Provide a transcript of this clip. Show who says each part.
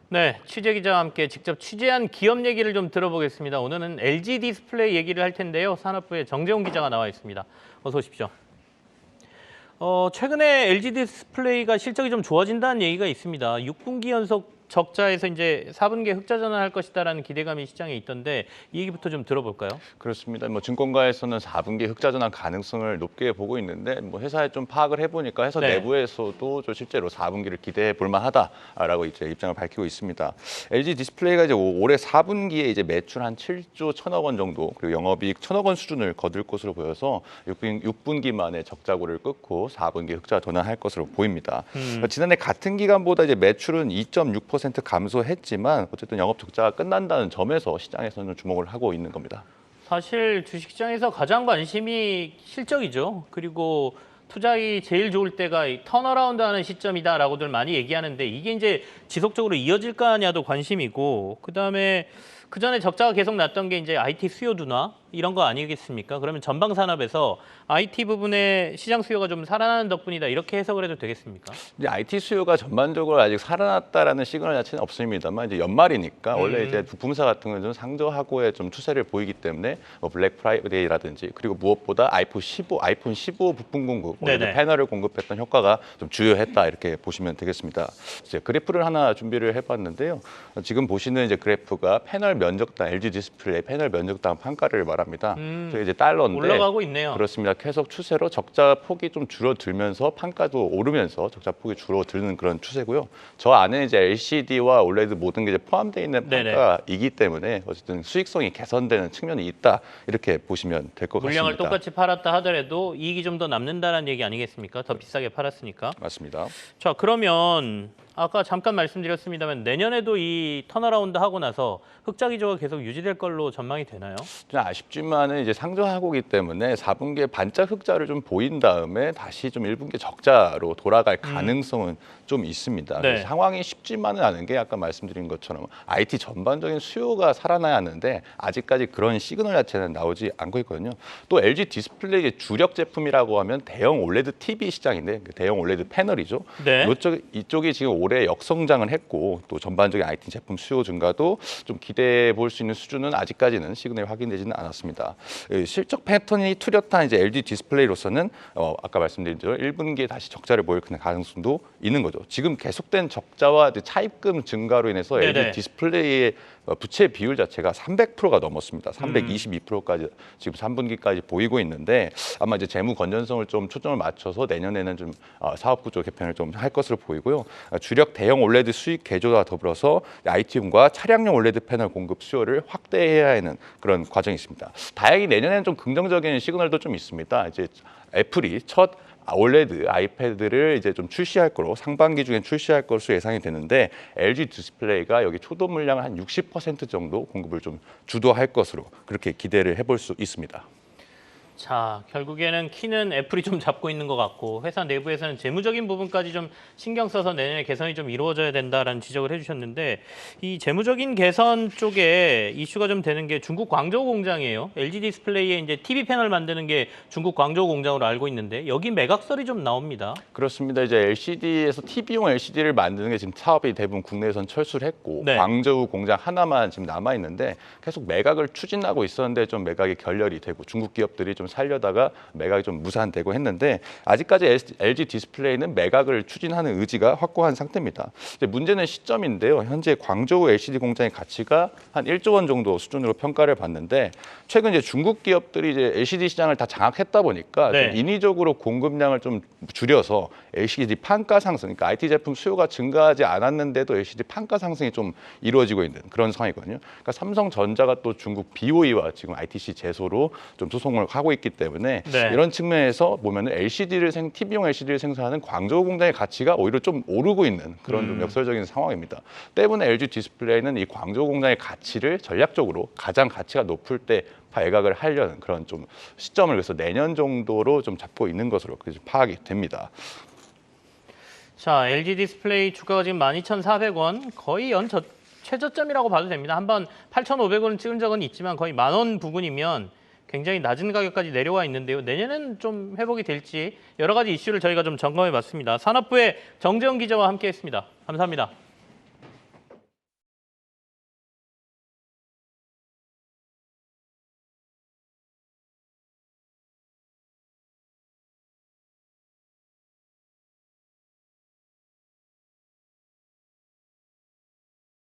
Speaker 1: 네, 취재 기자와 함께 직접 취재한 기업 얘기를 좀 들어보겠습니다. 오늘은 LG 디스플레이 얘기를 할 텐데요. 산업부의 정재훈 기자가 나와 있습니다. 어서 오십시오. 최근에 LG 디스플레이가 실적이 좀 좋아진다는 얘기가 있습니다. 6분기 연속 적자에서 이제 4분기에 흑자 전환할 것이다라는 기대감이 시장에 있던데 이 얘기부터 좀 들어볼까요?
Speaker 2: 그렇습니다. 증권가에서는 4분기 흑자 전환 가능성을 높게 보고 있는데 회사에 좀 파악을 해보니까 회사
Speaker 1: 네.
Speaker 2: 내부에서도 실제로 4분기를 기대해 볼 만하다라고 이제 입장을 밝히고 있습니다. LG 디스플레이가 이제 올해 4분기에 이제 매출 한 7조 1천억 원 정도 그리고 영업이익 1천억 원 수준을 거둘 것으로 보여서 6분기 만에 적자고를 끊고 4분기 흑자 전환할 것으로 보입니다. 지난해 같은 기간보다 이제 매출은 2.6% 감소했지만 어쨌든 영업 적자가 끝난다는 점에서 시장에서는 주목을 하고 있는 겁니다.
Speaker 1: 사실 주식시장에서 가장 관심이 실적이죠. 그리고 투자하기 제일 좋을 때가 이 턴어라운드하는 시점이다라고들 많이 얘기하는데 이게 이제 지속적으로 이어질 거냐도 관심이고 그다음에 그 전에 적자가 계속 났던 게 이제 IT 수요 둔화 이런 거 아니겠습니까? 그러면 전방 산업에서 IT 부분의 시장 수요가 좀 살아나는 덕분이다 이렇게 해석을 해도 되겠습니까?
Speaker 2: 이제 IT 수요가 전반적으로 아직 살아났다라는 시그널 자체는 없습니다만 이제 연말이니까 원래 이제 부품사 같은 경우는 상저하고의 좀 추세를 보이기 때문에 블랙 프라이데이라든지 그리고 무엇보다 아이폰 15 부품 공급, 원래 패널을 공급했던 효과가 좀 주요했다 이렇게 보시면 되겠습니다. 이제 그래프를 하나 준비를 해봤는데요. 지금 보시는 이제 그래프가 패널 면적당 LG 디스플레이 패널 면적당 판가를 말합니다. 저게 이제 달러인데
Speaker 1: 올라가고 있네요.
Speaker 2: 그렇습니다. 계속 추세로 적자 폭이 좀 줄어들면서 판가도 오르면서 적자 폭이 줄어드는 그런 추세고요. 저 안에 이제 LCD와 OLED 모든 게 이제 포함되어 있는 판가이기 때문에 어쨌든 수익성이 개선되는 측면이 있다 이렇게 보시면 될 것 같습니다.
Speaker 1: 물량을 똑같이 팔았다 하더라도 이익이 좀 더 남는다는 얘기 아니겠습니까? 더 비싸게 팔았으니까.
Speaker 2: 맞습니다.
Speaker 1: 자, 그러면 아까 잠깐 말씀드렸습니다만 내년에도 이 턴어라운드 하고 나서 흑자 기조가 계속 유지될 걸로 전망이 되나요?
Speaker 2: 좀 아쉽지만은 이제 상저하고기 때문에 4분기에 반짝 흑자를 좀 보인 다음에 다시 좀 1분기 적자로 돌아갈 가능성은 좀 있습니다.
Speaker 1: 네.
Speaker 2: 상황이 쉽지만은 않은 게 아까 말씀드린 것처럼 IT 전반적인 수요가 살아나야 하는데 아직까지 그런 시그널 자체는 나오지 않고 있거든요. 또 LG 디스플레이의 주력 제품이라고 하면 대형 OLED TV 시장인데 대형 OLED 패널이죠.
Speaker 1: 네.
Speaker 2: 이쪽이 지금 올해 역성장을 했고 또 전반적인 IT 제품 수요 증가도 좀 기대해 볼 수 있는 수준은 아직까지는 시그널이 확인되지는 않았습니다. 실적 패턴이 뚜렷한 이제 LG 디스플레이로서는 아까 말씀드린 대로 1분기에 다시 적자를 보일 가능성도 있는 거죠. 지금 계속된 적자와 차입금 증가로 인해서 LG 디스플레이의 부채 비율 자체가 300%가 넘었습니다. 322%까지 지금 3분기까지 보이고 있는데 아마 이제 재무 건전성을 좀 초점을 맞춰서 내년에는 좀 사업 구조 개편을 좀 할 것으로 보이고요. 주력 대형 OLED 수익 개조와 더불어서 IT용과 차량용 OLED 패널 공급 수요를 확대해야 하는 그런 과정이 있습니다. 다행히 내년에는 좀 긍정적인 시그널도 좀 있습니다. 이제 애플이 첫 OLED 아이패드를 이제 좀 출시할 거로 상반기 중에 출시할 것으로 예상이 되는데 LG 디스플레이가 여기 초도 물량을 한 60% 정도 공급을 좀 주도할 것으로 그렇게 기대를 해볼 수 있습니다.
Speaker 1: 자, 결국에는 키는 애플이 좀 잡고 있는 것 같고 회사 내부에서는 재무적인 부분까지 좀 신경 써서 내년에 개선이 좀 이루어져야 된다라는 지적을 해주셨는데 이 재무적인 개선 쪽에 이슈가 좀 되는 게 중국 광저우 공장이에요. LG 디스플레이에 이제 TV 패널 만드는 게 중국 광저우 공장으로 알고 있는데 여기 매각설이 좀 나옵니다.
Speaker 2: 그렇습니다. 이제 LCD에서 TV용 LCD를 만드는 게 지금 사업이 대부분 국내에선 철수를 했고 광저우 공장 하나만 지금 남아 있는데 계속 매각을 추진하고 있었는데 좀 매각이 결렬이 되고 중국 기업들이 좀 살려다가 매각이 좀 무산되고 했는데 아직까지 LG 디스플레이는 매각을 추진하는 의지가 확고한 상태입니다. 이제 문제는 시점인데요. 현재 광저우 LCD 공장의 가치가 한 1조 원 정도 수준으로 평가를 받는데 최근 이제 중국 기업들이 이제 LCD 시장을 다 장악했다 보니까 좀 인위적으로 공급량을 좀 줄여서 LCD 판가 상승, 그러니까 IT 제품 수요가 증가하지 않았는데도 LCD 판가 상승이 좀 이루어지고 있는 그런 상황이거든요. 그러니까 삼성전자가 또 중국 BOE와 지금 ITC 제소로 좀 소송을 하고 있기 때문에 이런 측면에서 보면은 TV용 LCD를 생산하는 광저우 공장의 가치가 오히려 좀 오르고 있는 그런 좀 역설적인 상황입니다. 때문에 LG 디스플레이는 이 광저우 공장의 가치를 전략적으로 가장 가치가 높을 때 매각을 하려는 그런 좀 시점을 그래서 내년 정도로 좀 잡고 있는 것으로 파악이 됩니다.
Speaker 1: 자, LG 디스플레이 주가가 지금 12,400원, 거의 최저점이라고 봐도 됩니다. 한번 8,500원을 찍은 적은 있지만 거의 10,000원 부근이면 굉장히 낮은 가격까지 내려와 있는데요. 내년에는 좀 회복이 될지 여러 가지 이슈를 저희가 좀 점검해 봤습니다. 산업부의 정재훈 기자와 함께했습니다. 감사합니다.